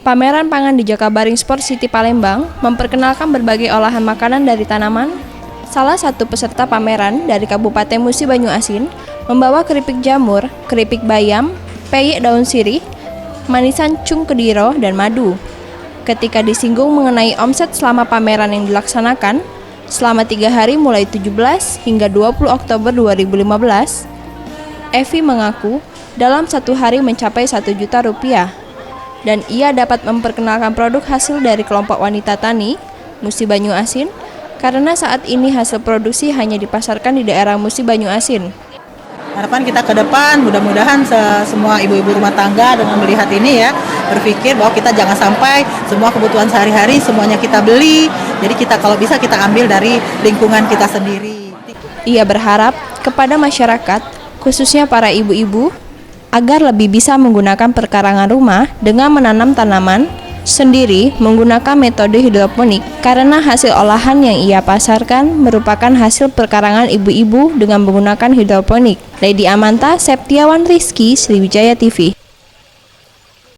Pameran pangan di Jakabaring Sport City Palembang memperkenalkan berbagai olahan makanan dari tanaman. Salah satu peserta pameran dari Kabupaten Musi Banyuasin membawa keripik jamur, keripik bayam, peyek daun sirih, manisan cung kediro, dan madu. Ketika disinggung mengenai omset selama pameran yang dilaksanakan, selama 3 hari mulai 17 hingga 20 Oktober 2015, Evi mengaku dalam 1 hari mencapai 1 juta rupiah. Dan ia dapat memperkenalkan produk hasil dari kelompok wanita tani Musi Banyuasin karena saat ini hasil produksi hanya dipasarkan di daerah Musi Banyuasin. Harapan kita ke depan, mudah-mudahan semua ibu-ibu rumah tangga dengan melihat ini ya, berpikir bahwa kita jangan sampai semua kebutuhan sehari-hari semuanya kita beli, jadi kita kalau bisa kita ambil dari lingkungan kita sendiri. Ia berharap kepada masyarakat, khususnya para ibu-ibu, agar lebih bisa menggunakan perkarangan rumah dengan menanam tanaman sendiri menggunakan metode hidroponik karena hasil olahan yang ia pasarkan merupakan hasil perkarangan ibu-ibu dengan menggunakan hidroponik. Lady Amanta, Septiawan Rizky, Sriwijaya TV.